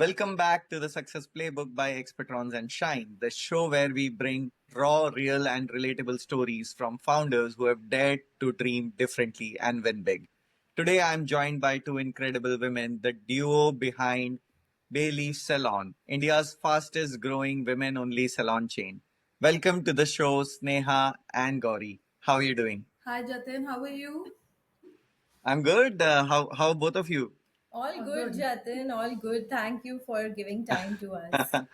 Welcome back to the Success Playbook by Expertrons and Shine, the show where we bring raw, real, and relatable stories from founders who have dared to dream differently and win big. Today, I'm joined by two incredible women, the duo behind Bayleaf Salon, India's fastest growing women only salon chain. Welcome to the show, Sneha and Gauri. How are you doing? Hi Jatin, how are you? I'm good. How both of you? All good, good. Jatin. All good. Thank you for giving time to us.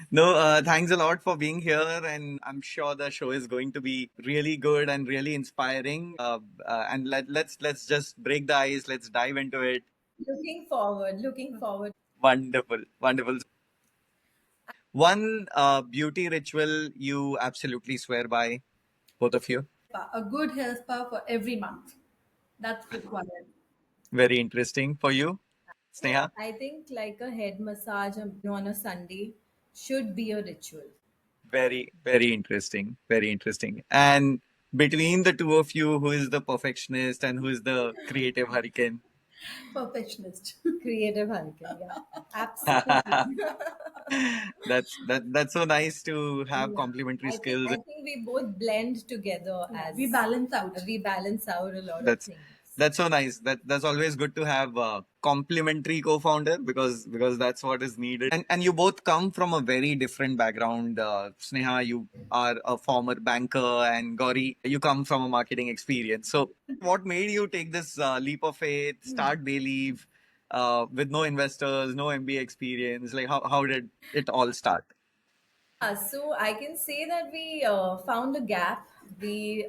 No, thanks a lot for being here, and I'm sure the show is going to be really good and really inspiring. And let's just break the ice. Let's dive into it. Looking forward. Looking forward. Wonderful, wonderful. One beauty ritual you absolutely swear by, both of you. A good health spa for every month. That's required. Very interesting for you, Sneha. I think like a head massage on a Sunday should be a ritual. Very, very interesting. Very interesting. And between the two of you, who is the perfectionist and who is the creative hurricane? Perfectionist. Creative hurricane, yeah. Absolutely. That's so nice to have Yeah. complementary I skills. think we both blend together as we balance out a lot of That's things. that's so nice. That's always good to have a complementary co-founder because that's what is needed. And you both come from a very different background. Sneha, you are a former banker, and Gauri, you come from a marketing experience. So, what made you take this leap of faith, start Bayleaf, with no investors, no MBA experience? Like, how did it all start? So I can say that we found a gap. We,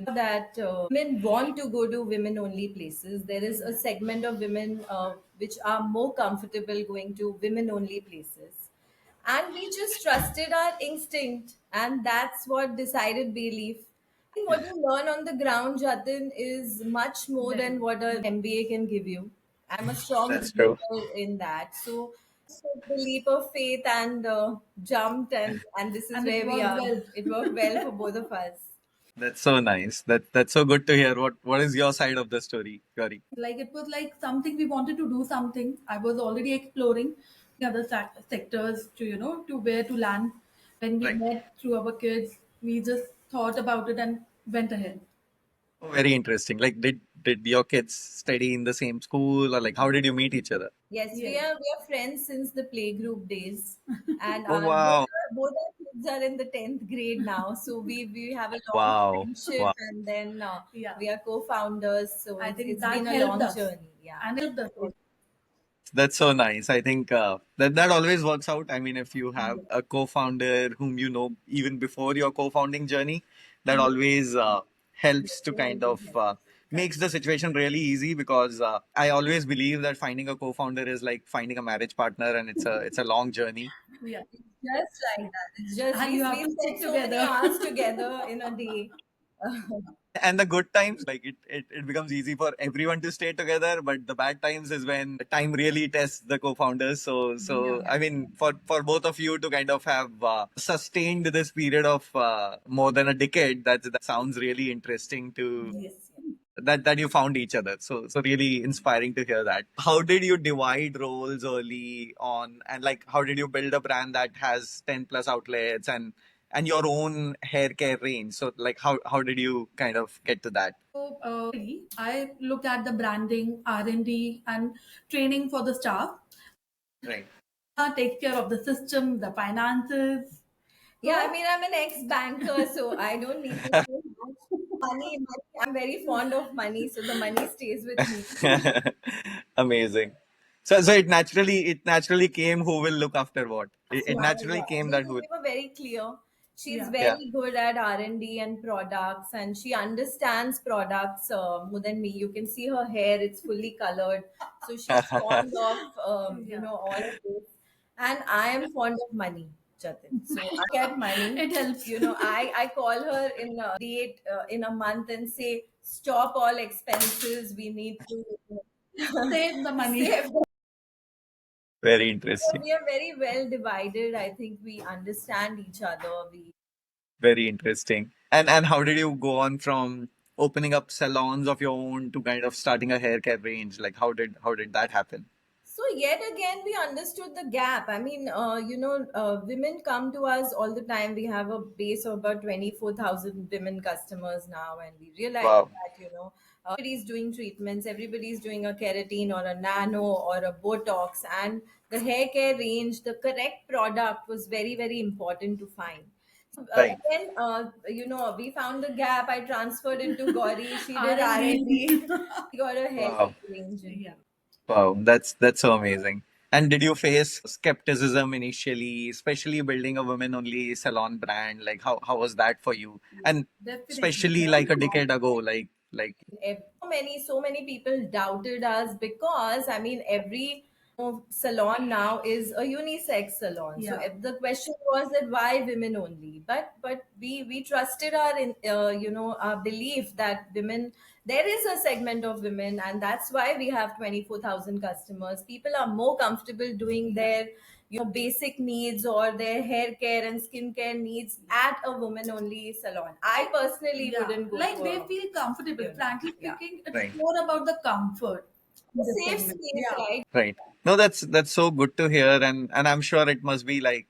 that women want to go to women only places. There is a segment of women which are more comfortable going to women only places. And we just trusted our instinct, and that's what decided belief. I think what you learn on the ground, Jatin, is much more than what an MBA can give you. I'm a strong That's true. believer in that. So took the leap of faith and jumped, and this is and where we are. Well. It worked well for both of us. That's so nice. That's so good to hear. What is your side of the story, Gauri? Like it was like something we wanted to do something. I was already exploring the other sectors to to where to land. When we Right. met through our kids, we just thought about it and went ahead. Oh, very interesting. Like, did your kids study in the same school, or like how did you meet each other? Yes, we are friends since the playgroup days, and Oh our both wow, our kids are in the 10th grade now. So we have a long wow, friendship, wow. and then we are co-founders. So I think it's been a long journey. Yeah, And that's so nice. I think that always works out. I mean, if you have a co-founder whom you know even before your co-founding journey, that always helps to kind of makes the situation really easy because I always believe that finding a co-founder is like finding a marriage partner, and it's a long journey. Yeah, just like that. It's just and we, you have to spend so many hours together in a day. And the good times, like it becomes easy for everyone to stay together, but the bad times is when time really tests the co-founders. So Yeah. I mean, for both of you to kind of have sustained this period of more than a decade, that sounds really interesting to Yes. that you found each other. So really inspiring to hear that. How did you divide roles early on, and like how did you build a brand that has 10 plus outlets and your own hair care range? So like how did you kind of get to that? So I looked at the branding, R&D, and training for the staff. Right. Take care of the system, the finances. Yeah, I mean, I'm an ex-banker, so I don't need to say much. Money. I'm very fond of money, so the money stays with me. Amazing. So it naturally came who will look after what. It Yeah, naturally yeah. came that who. We were very clear. She's Yeah. very good at R&D and products, and she understands products more than me. You can see her hair; it's fully colored, so she's fond of all of this. And I am fond of money, Jatin. So I get money. It helps. I call her in a date in a month and say, "Stop all expenses. We need to save the money." Save the Very So interesting. we are very well divided. I think we understand each other. We Very interesting. And how did you go on from opening up salons of your own to kind of starting a hair care range? Like how did that happen? yet again, we understood the gap. I mean, women come to us all the time. We have a base of about 24,000 women customers now, and we realize Wow. that, everybody's doing treatments, everybody's doing a keratin or a nano or a Botox, and the hair care range, the correct product was very, very important to find. Right. Then, we found the gap. I transferred it to Gauri. She did R&D. R&D. She got her hair Wow. range in. Yeah. Wow, that's so amazing. And did you face skepticism initially, especially building a women-only salon brand? Like how was that for you? And Definitely. especially like a decade ago, like So many people doubted us because I mean every salon now is a unisex salon. So Yeah. if the question was that why women only, but we trusted our our belief that women, there is a segment of women, and that's why we have 24,000 customers. People are more comfortable doing their basic needs or their hair care and skincare needs at a woman only salon. I personally Yeah. wouldn't go Like to they a feel comfortable. Frankly yeah. speaking, it's right. more about the comfort in this Safe segment. space, Yeah. right? Right. No, that's so good to hear, and I'm sure it must be like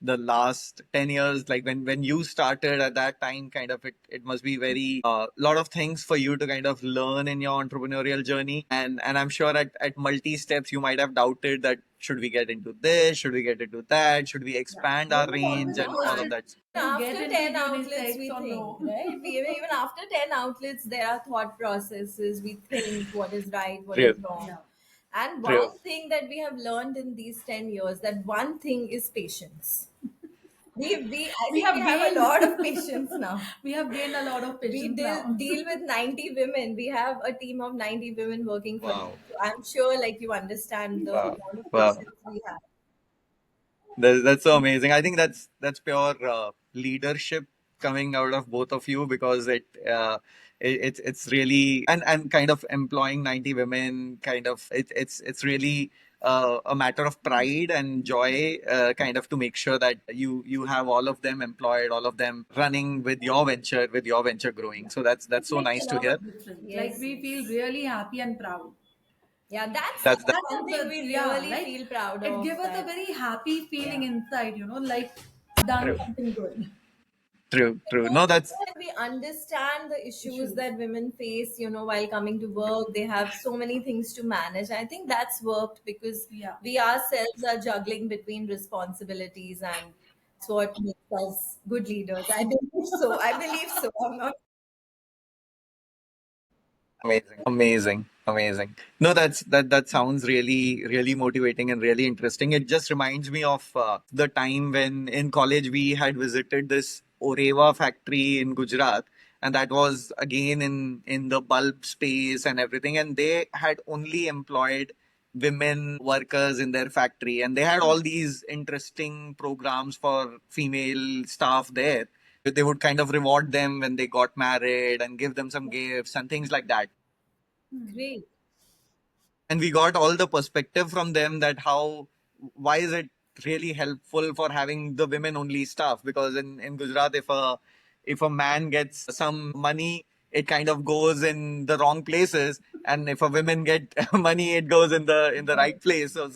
the last 10 years, like when you started at that time, kind of it must be very lot of things for you to kind of learn in your entrepreneurial journey, and I'm sure at multi steps you might have doubted that should we get into this, should we get into that, should we Yeah. expand our Women range always and all of question that. to get After into 10 outlets, unisex we or think, no. right? Even after 10 outlets, there are thought processes. We think what is right, what is True, wrong. Yeah. And true. one thing that we have learned in these 10 years, that one thing is patience. I We think we have have a gained lot of patience now. we have gained a lot of We patience deal, now. deal with 90 women. We have a team of 90 women working for us. Wow. So I'm sure like you understand the Wow. amount of Wow. patience we have. That's so amazing. I think that's pure leadership coming out of both of you because it's really and kind of employing 90 women kind of it's really a matter of pride and joy kind of to make sure that you have all of them employed, all of them running with your venture growing. So that's It so makes nice a to lot hear. of difference. Like Yes, we feel yes. really happy and proud. Yeah, that's That's That's one thing the we yeah, really like feel proud it of. gives us a That very happy feeling yeah. inside, like done true. something good. True. No, that's Because we understand the issues that women face, while coming to work. They have so many things to manage. I think that's worked because Yeah. we ourselves are juggling between responsibilities, and that's what makes us good leaders. I believe so. I believe so. I'm not. amazing. No, that sounds really motivating and really interesting. It just reminds me of the time when in college we had visited this Oreva factory in Gujarat, and that was again in the bulb space and everything, and they had only employed women workers in their factory, and they had all these interesting programs for female staff there. They would kind of reward them when they got married and give them some gifts and things like that. Great. And we got all the perspective from them that how why is it really helpful for having the women only staff, because in Gujarat if a man gets some money, it kind of goes in the wrong places, and if a women get money, it goes in the right place. So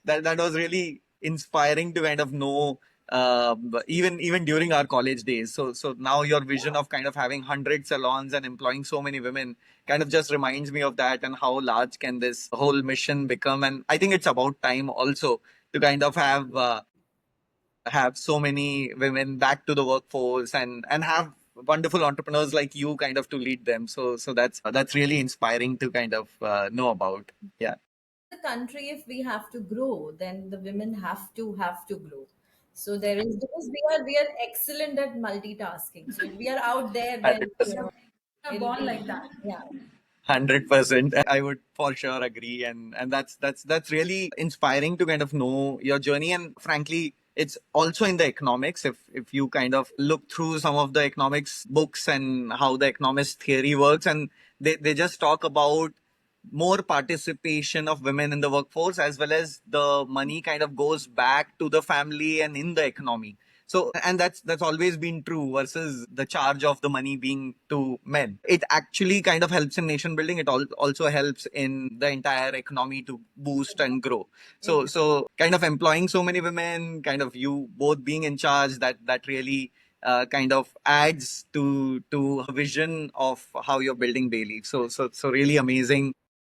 that was really inspiring to kind of know, even during our college days. So now your vision of kind of having 100 salons and employing so many women kind of just reminds me of that and how large can this whole mission become. And I think it's about time also to kind of have so many women back to the workforce and have wonderful entrepreneurs like you kind of to lead them. So that's really inspiring to kind of know about. Yeah. The country, if we have to grow, then the women have to grow. So there is, because we are excellent at multitasking. So if we are out there, then 100%. We are it'll born be like that. yeah. 100%. I would for sure agree, and that's really inspiring to kind of know your journey. And frankly, it's also in the economics. If you kind of look through some of the economics books and how the economist theory works, and they just talk about more participation of women in the workforce, as well as the money kind of goes back to the family and in the economy. So, and that's always been true versus the charge of the money being to men. It actually kind of helps in nation building. It also helps in the entire economy to boost and grow. So kind of employing so many women, kind of you both being in charge, that really kind of adds to a vision of how you're building Bayleaf. So really amazing,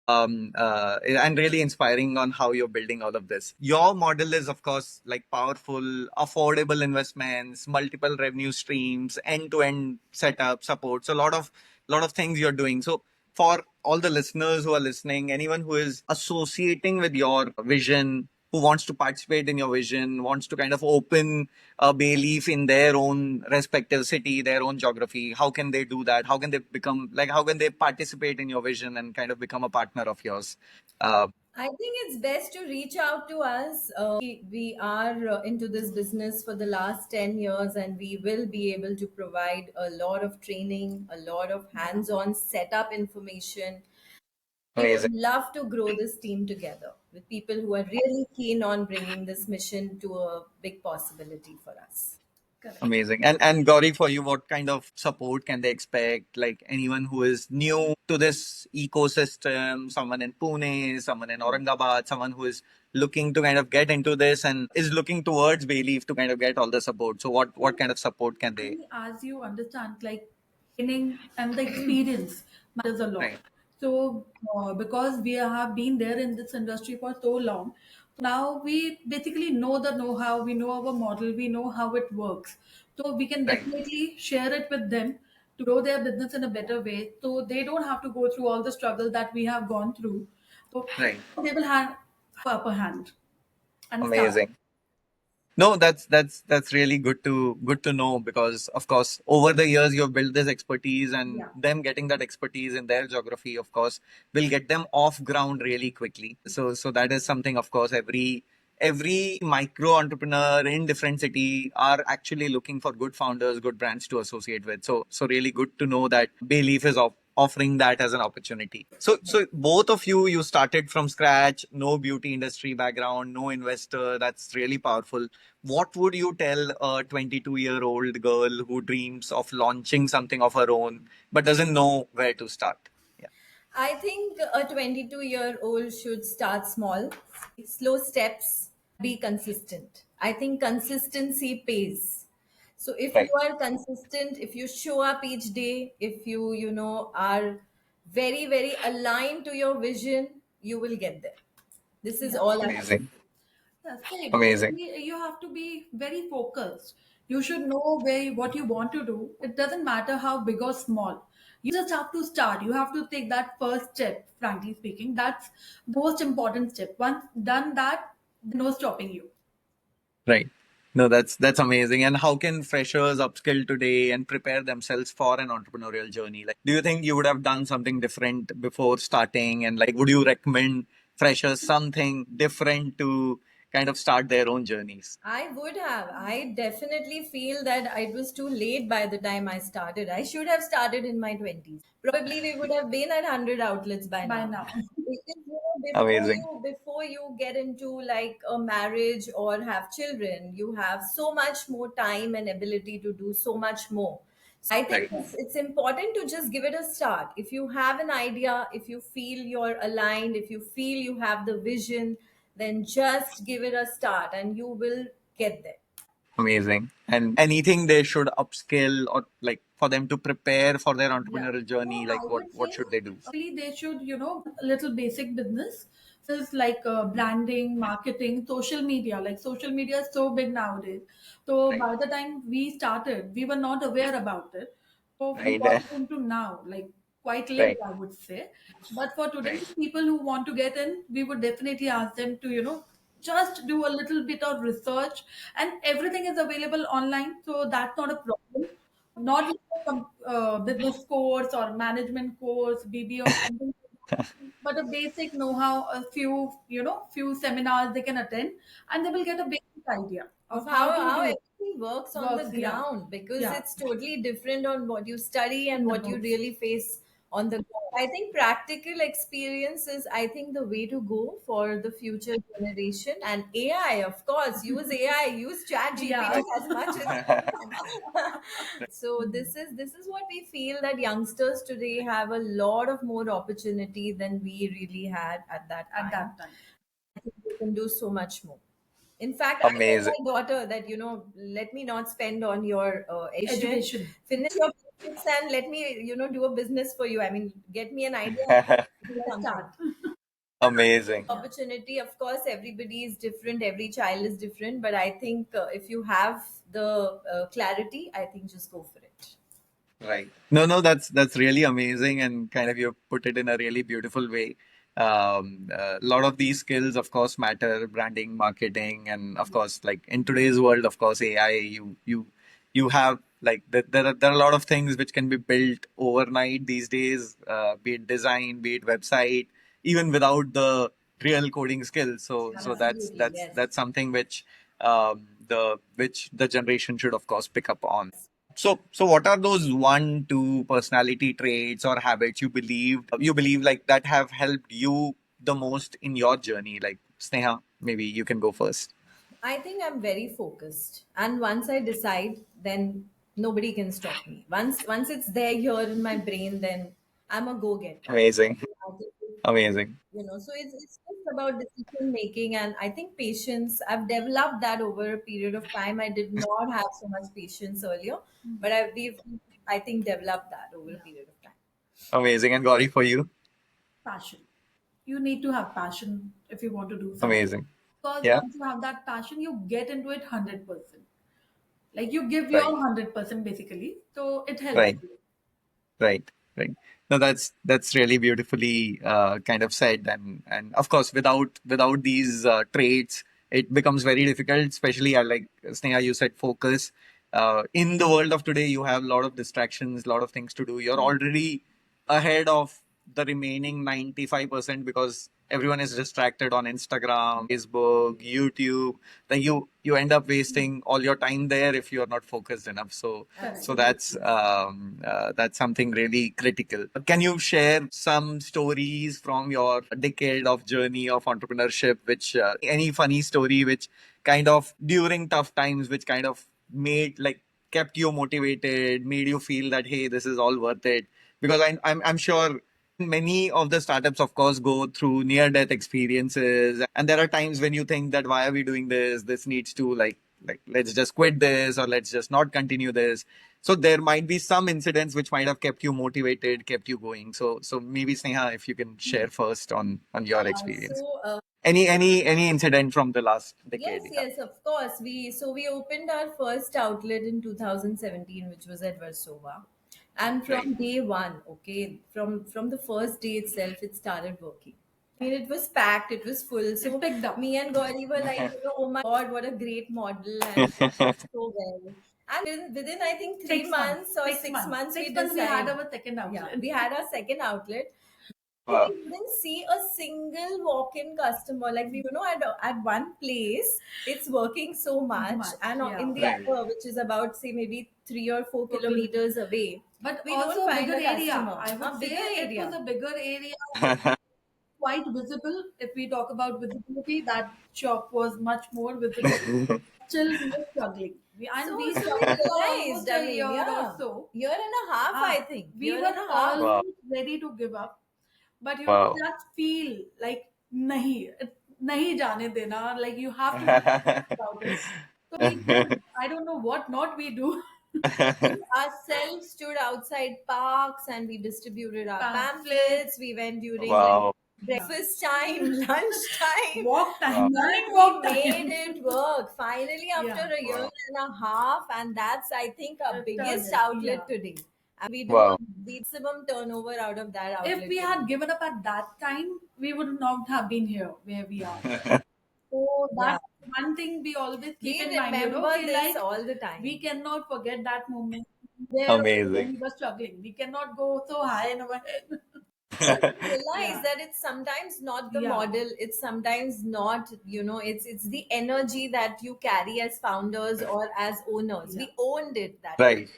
and really inspiring on how you're building all of this. Your model is, of course, like powerful, affordable investments, multiple revenue streams, end-to-end setup, support. So a lot of things you're doing. So for all the listeners who are listening, anyone who is associating with your vision, who wants to participate in your vision, wants to kind of open a Bayleaf in their own respective city, their own geography, how can they do that? How can they become like, how can they participate in your vision and kind of become a partner of yours? Uh, I think it's best to reach out to us. We are into this business for the last 10 years, and we will be able to provide a lot of training, a lot of hands on setup information. We would Amazing. love to grow this team together with people who are really keen on bringing this mission to a big possibility for us. Correct. Amazing. And Gauri, for you, what kind of support can they expect? Like anyone who is new to this ecosystem, someone in Pune, someone in Aurangabad, someone who is looking to kind of get into this and is looking towards Bayleaf to kind of get all the support. So what kind of support can they? As you understand, like training and the experience matters a lot. Right. So, because we have been there in this industry for so long, now we basically know the know how, we know our model, we know how it works. So, we can Right. definitely share it with them to grow their business in a better way. So, they don't have to go through all the struggle that we have gone through. So, Right. they will have upper hand and start. Amazing. No, that's really good to know, because of course over the years you've built this expertise, and Yeah. them getting that expertise in their geography, of course, will get them off ground really quickly. So that is something, of course, every micro entrepreneur in different city are actually looking for good founders, good brands to associate with. So really good to know that Bayleaf is offering that as an opportunity. So both of you started from scratch, no beauty industry background, no investor. That's really powerful. What would you tell a 22-year-old girl who dreams of launching something of her own but doesn't know where to start? Yeah. I think a 22-year-old should start small, slow steps, be consistent. I think consistency pays. So if you Right. are consistent, if you show up each day, if you are very, very aligned to your vision, you will get there. This is Yeah. all I have. Amazing. Yeah, so Amazing. basically, you have to be very focused. You should know what you want to do. It doesn't matter how big or small. You just have to start. You have to take that first step, frankly speaking. That's the most important step. Once done that, no stopping you. Right. No, that's amazing. And how can freshers upskill today and prepare themselves for an entrepreneurial journey? Like, do you think you would have done something different before starting? And like, would you recommend freshers something different to kind of start their own journeys? I would have. I definitely feel that it was too late by the time I started. I should have started in my 20s. Probably we would have been at 100 outlets by By now. now. Because Amazing. before you get into like a marriage or have children, you have so much more time and ability to do so much more. So I think Right. it's important to just give it a start. If you have an idea, if you feel you're aligned, if you feel you have the vision, then just give it a start and you will get there. Amazing. And anything they should upskill or like for them to prepare for their Yeah. entrepreneurial So journey, like I what would what say should they do? actually they should, a little basic business. So it's like branding, marketing, social media. Like social media is so big nowadays. So Right. by the time we started, we were not aware about it. So we Right. got into now, like quite late, Right. I would say. But for Right. today's people who want to get in, we would definitely ask them to, just do a little bit of research, and everything is available online. So that's not a problem. Not like a business course or management course, BB or something, but a basic know-how, a few seminars they can attend, and they will get a basic idea Of of how to how do everything works on the works. Yeah, ground, because yeah, it's totally different on what you study and what you in the really books. face on the go. I think practical experience is, I think, the way to go for the future generation. And AI, of course, use AI, use chat Yeah. GPT as much as you can. So this is what we feel, that youngsters today have a lot of more opportunity than we really had at that At time. that time. I think we can do so much more. In fact, I tell Amazing. my daughter that, let me not spend on your education. Education. Finish your basics and let me, do a business for you. I mean, get me an idea and do Let's something. start. Amazing. Opportunity, of course, everybody is different. Every child is different. But I think if you have the clarity, I think just go for it. Right. No, no, that's really amazing, and kind of you put it in a really beautiful way. A lot of these skills, of course, matter: branding, marketing, and of course, like in today's world, of course, AI. You have like there are a lot of things which can be built overnight these days. Be it design, be it website, even without the real coding skills. So that's Absolutely, that's yes. that's something which the generation should, of course, pick up on. So what are those one, two personality traits or habits you believe like that have helped you the most in your journey? Like Sneha, maybe you can go first. I think I'm very focused, and once I decide, then nobody can stop me. Once it's there here in my brain, then I'm a go getter. Amazing, amazing, So it's just about decision making, and I think patience. I've developed that over a period of time. I did not have so much patience earlier, but we've, I think, developed that over a Yeah. period of time. amazing. And Gauri, for you, Passion. You need to have passion if you want to do something. amazing. Because Yeah, once you have that passion, you get into it 100%. Like you give your right, 100% basically. So it helps right. you. Right, right. No, that's really beautifully kind of said, and of course, without these traits, it becomes very difficult. Especially, like Sneha, you said, focus. In the world of today, you have a lot of distractions, a lot of things to do. You're already ahead of the remaining 95% because everyone is distracted on Instagram, Facebook, YouTube. Then you end up wasting all your time there if you are not focused enough. So Correct. so that's something really critical. Can you share some stories from your decade of journey of entrepreneurship, which any funny story which kind of during tough times, which kind of made like kept you motivated, made you feel that hey, this is all worth it? Because I'm sure many of the startups, of course, go through near death experiences, and there are times when you think that why are we doing this? This needs to like let's just quit this or let's just not continue this. So there might be some incidents which might have kept you motivated, kept you going. So maybe Sneha, if you can share first on your experience. So Any incident from the last yes, decade? Yeah. yes, of course. We opened our first outlet in 2017, which was at Versova, and Right. from day one, okay, from the first day itself, it started working. I mean, it was packed, it was full. So It picked up. me and Gauri were like, oh my God, what a great model, and so well. And within I think three 6 months. months or 6 months, we 6 months we had decided, our second yeah, outlet. we had our second outlet. Wow. We didn't see a single walk-in customer. Like at one place, it's working so much, Much, and yeah. in the Right. other, which is about say maybe 3 or 4 kilometers away, But we don't also find bigger a area. customer. I would A say bigger it was area. a bigger area, quite visible. If we talk about visibility, that shop was much more visible. Still, we were struggling. And So we so we struggled for realized, almost I a mean, year or yeah, so. year and a half, I think, We year were and a half. Wow. almost ready to give up. But Wow. that feel like nahi, nahi jaane dena, like you have to do something about it. So we did, I don't know what not we do. We ourselves stood outside parks and we distributed our Pamphlets, pamphlets. We went during like Wow. yeah. breakfast time, lunch time, Walk time, Wow. morning and walk we made time. it work finally after Yeah, a year Wow. and a half. And that's, I think, our biggest target, outlet yeah. today. And we do Wow. the maximum turnover out of that If outlet we today. had given up at that time, we would not have been here where we are. So Yeah. that's one thing we always keep We in mind, remember this like all the we time. cannot forget that moment there when Amazing. we were struggling. We cannot go so high in our head. Realize Yeah, that it's sometimes not the yeah, model, it's sometimes not, it's the energy that you carry as founders or as owners. yeah. We owned it that day. Right.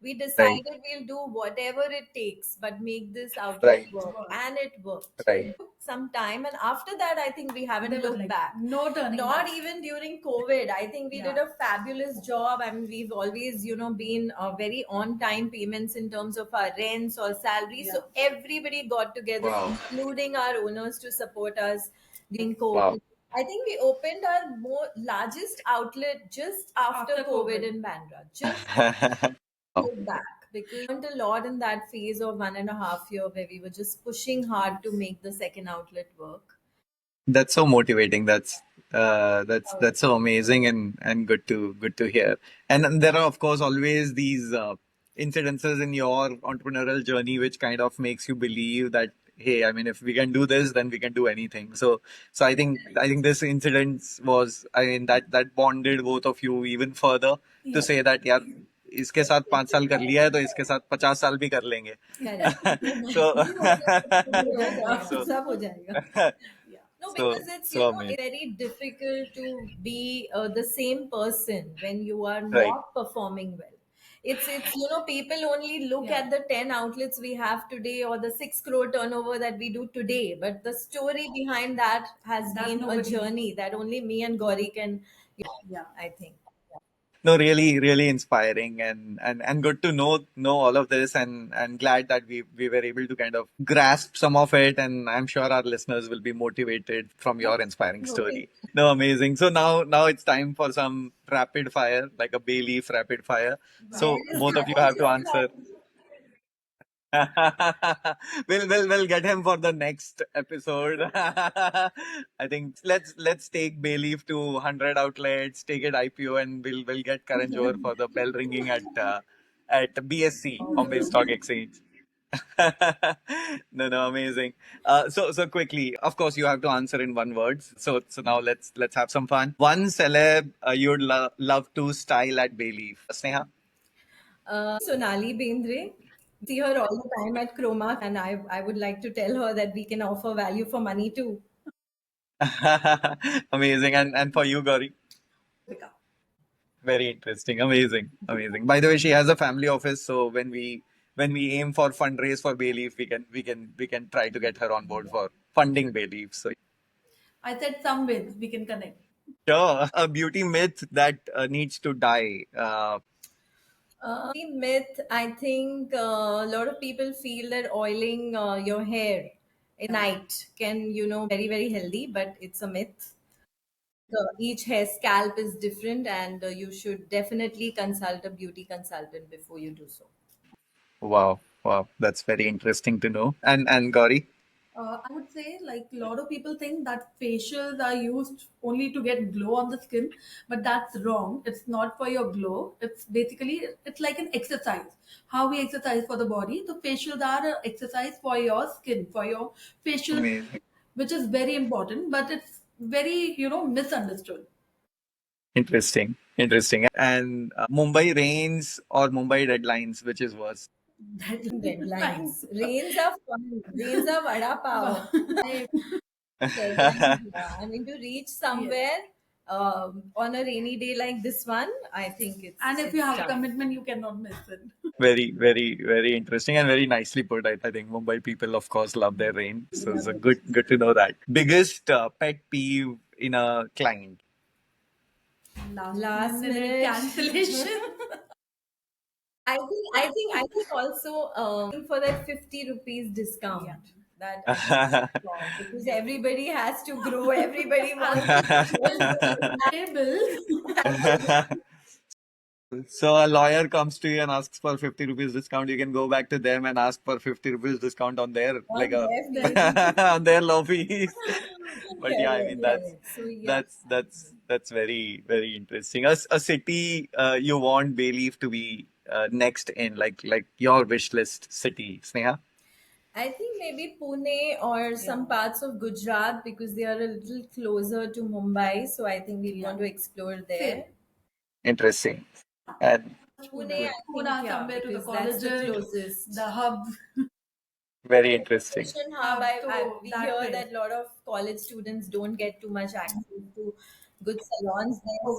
We Right. decided we'll do whatever it takes, but make this outlet Right. work, and it worked. Right. Some time, and after that, I think we haven't There was looked like back. no turning Not back. even during COVID. I think we did Yeah. a fabulous job. I mean, we've always, been very on time payments in terms of our rents or salaries. So everybody got together, Wow. including our owners, to support us during Wow. COVID. I think we opened our largest outlet just after After COVID COVID. in Bandra. Just Wow. look back, because we learned a lot in that phase of 1.5 year where we were just pushing hard to make the second outlet work. That's so motivating. That's so amazing and good to hear. And there are of course always these incidences in your entrepreneurial journey which kind of makes you believe that hey, I mean, if we can do this, then we can do anything. So I think this incident was, I mean, that bonded both of you even further to Yes. say that यार इसके साथ 5 साल कर लिया है तो इसके साथ 50 साल भी कर लेंगे. Correct. So हो जाएगा, so सब हो जाएगा. Yeah. No, so because it's so amazing. it's very difficult to be the same person when you are Right. not performing well. It's people only look Yeah. at the 10 outlets we have today or the 6 crore turnover that we do today, but the story behind that has That been a nobody. journey that only me and Gauri can, Yeah. I think. No, really, really inspiring and good to know all of this and glad that we were able to kind of grasp some of it, and I'm sure our listeners will be motivated from your inspiring story. No, amazing. So now it's time for some rapid fire, like a bay leaf rapid fire. Where So is both of you have to answer. We'll get him for the next episode. I think let's take Bayleaf to 100 outlets, take it IPO, and we'll get Karan Johar for the bell ringing at BSC, Bombay Stock Exchange. No, amazing. So quickly, of course, you have to answer in one word. So now let's have some fun. One celeb you'd love to style at Bayleaf. Sneha. Sonali Bendre. See her all the time at Chroma, and I would like to tell her that we can offer value for money too. Amazing. And for you, Gauri. Deepika. Very interesting. Amazing. Amazing. By the way, she has a family office, so when we aim for fundraise for Bayleaf, we can try to get her on board for funding Bayleaf. So I said some wins we can connect. sure, a beauty myth that needs to die. Myth, I think a lot of people feel that oiling your hair at night can, very, very healthy, but it's a myth. Each hair scalp is different, and you should definitely consult a beauty consultant before you do so. Wow, wow, that's very interesting to know. And Gauri. I would say like a lot of people think that facials are used only to get glow on the skin, but that's wrong. It's not for your glow. It's like an exercise. How we exercise for the body. The facials are an exercise for your skin, for your facial, Amazing. which is very important, but it's very misunderstood. Interesting. Interesting. And Mumbai rains or Mumbai deadlines, which is worse? Deadlines. Rains are fun. Rains are vada pav. Deadlines, yeah. I mean, to reach somewhere on a rainy day like this one, I think And if it's you have a tough. commitment, you cannot miss it. Very, very, very interesting and very nicely put. I think Mumbai people, of course, love their rain. So it's a good to know that. Biggest pet peeve in a client. Last minute minute. cancellation. I think also for that 50 rupees discount. Yeah. That I think is wrong, because everybody has to grow. Everybody wants to Pay bills. So a lawyer comes to you and asks for 50 rupees discount. You can go back to them and ask for 50 rupees discount on their like on a their fees. on their law fees. But yeah, I mean Correct. So yeah. that's very very interesting. A city you want Bayleaf to be next in like your wish list city, Sneha. I think maybe Pune or some parts of Gujarat, because they are a little closer to Mumbai. So I think we want to explore there. Interesting. And Pune, I Pune, think, yeah, somewhere to the because that's the colleges, closest. the hubs. very interesting. Education hub, we that hear way. that a lot of college students don't get too much access to good salons there.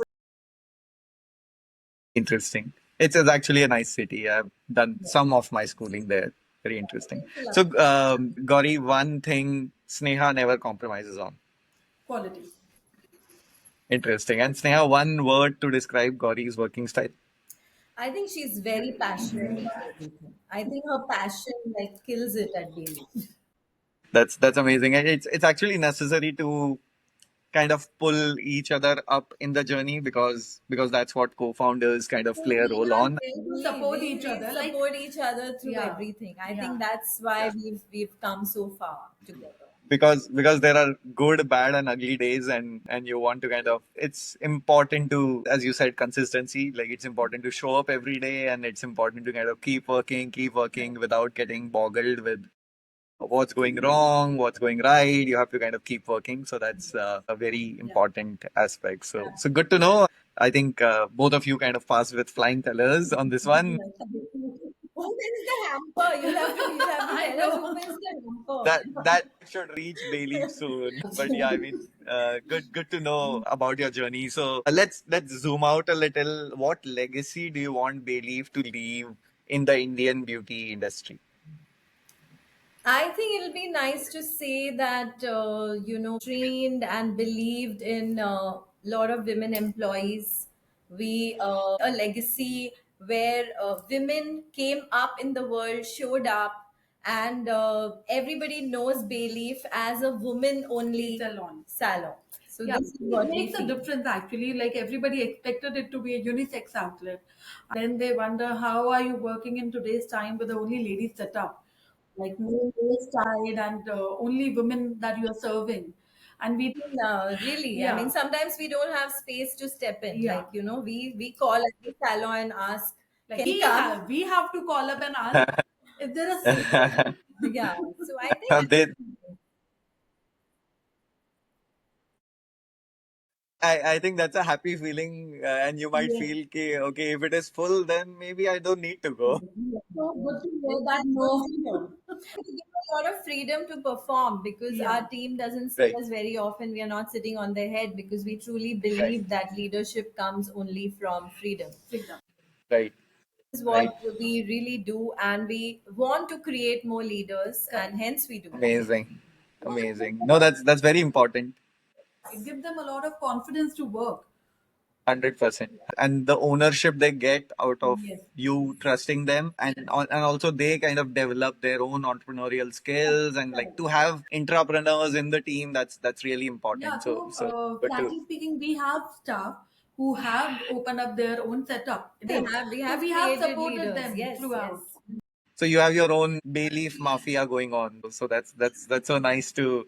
Interesting. It's actually a nice city. I've done Yeah. some of my schooling there. Very interesting. It's a So, lovely. Gauri, one thing Sneha never compromises on. Quality. Interesting. And Sneha, one word to describe Gauri's working style. I think she's very passionate about everything. I think her passion like kills it at Bailey. That's amazing. And it's actually necessary to kind of pull each other up in the journey because that's what co-founders kind of So play a we role are on. To we, support we, each we other. Like, support each other through yeah, everything. I yeah. think that's why we've come so far together. Because there are good, bad, and ugly days, and you want to kind of, it's important to, as you said, consistency. Like it's important to show up every day, and it's important to kind of keep working without getting boggled with what's going wrong, what's going right. You have to kind of keep working. So that's a very Yeah. important aspect. So good to know. I think both of you kind of passed with flying colors on this one. Who wins the hamper? You'll have to I tell us who know. wins the hamper. That should reach Believe soon. But yeah, I mean, good to know about your journey. So let's zoom out a little. What legacy do you want Believe to leave in the Indian beauty industry? I think it'll be nice to say that trained and believed in a lot of women employees. We a legacy where women came up in the world, showed up, and everybody knows Bayleaf as a woman-only Salon. salon. So Yeah, this is it what we makes a feel. difference actually. Like everybody expected it to be a unisex outlet. Then they wonder how are you working in today's time with the only ladies set up, like no male side and only women that you are serving. And we, Really, I mean, yeah, sometimes we don't have space to step in. yeah. Like we call at the salon and ask, Like "Can you come?" we have to call up and ask if there is. Yeah. So I think they, I think that's a happy feeling, and you might Yes. feel, okay, if it is full, then maybe I don't need to go. so good to hear that no. We give a lot of freedom to perform because Yeah. our team doesn't see Right, us very often. We are not sitting on their head because we truly right, believe that leadership comes only from freedom. Freedom. right, This is right. what we really do, and we want to create more leaders, and Correct. hence we do it. Amazing, amazing. No, that's very important. It gives them a lot of confidence to work. 100%. And the ownership they get out of Yes. you trusting them, and also they kind of develop their own entrepreneurial skills, and like to have entrepreneurs in the team, that's really Yeah, important. So so good to frankly speaking, we have staff who have opened up their own setup. We So have we have created supported leaders. them Yes, yes. throughout. so you have your own Bayleaf mafia going on. So that's so nice to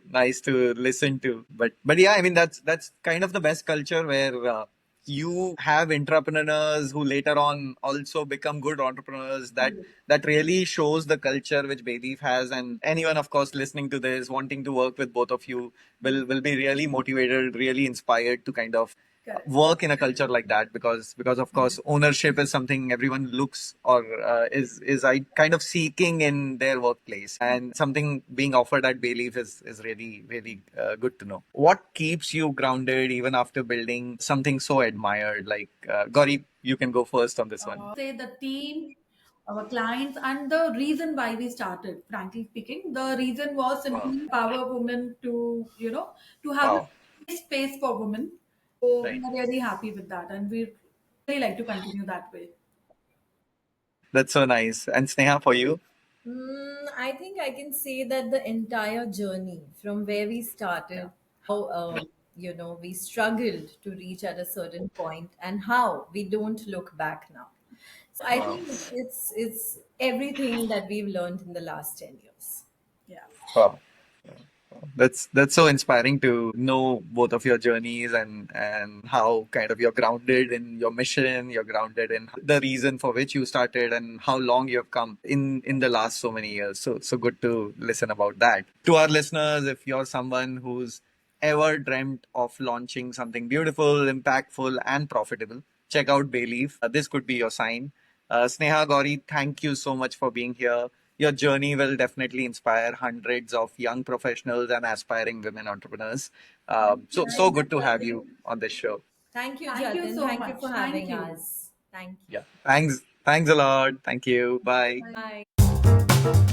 listen to. But yeah, I mean that's kind of the best culture where you have entrepreneurs who later on also become good entrepreneurs. That really shows the culture which Bayleaf has. And anyone, of course, listening to this, wanting to work with both of you, will be really motivated, really inspired to kind of Correct. work in a culture like that, because of course ownership is something everyone looks or is I kind of seeking in their workplace, and something being offered at Bayleaf is really good to know. What keeps you grounded even after building something so admired? Like Gauri, you can go first on this one. Say the team, our clients, and the reason why we started. Frankly speaking, the reason was Wow. simply empower women to, to have a Wow. safe space for women. So we Right. are really happy with that, and we really like to continue that way. That's so nice. And Sneha, for you? I think I can say that the entire journey from where we started, how we struggled to reach at a certain point, and how we don't look back now. So I Wow. think it's everything that we've learned in the last 10 years. Yeah. Wow. That's so inspiring to know both of your journeys, and how kind of you're grounded in your mission, you're grounded in the reason for which you started, and how long you have come in the last so many years. So good to listen about that. To our listeners, if you're someone who's ever dreamt of launching something beautiful, impactful, and profitable, check out Bayleaf. This could be your sign. Sneha, Gauri, thank you so much for being here. Your journey will definitely inspire hundreds of young professionals and aspiring women entrepreneurs. So good to have you on this show. Thank you, Thank you Jatin. so Thank you much. for Thank having you. us. Thank you. Yeah. Thanks. Thanks a lot. Thank you. Bye. Bye.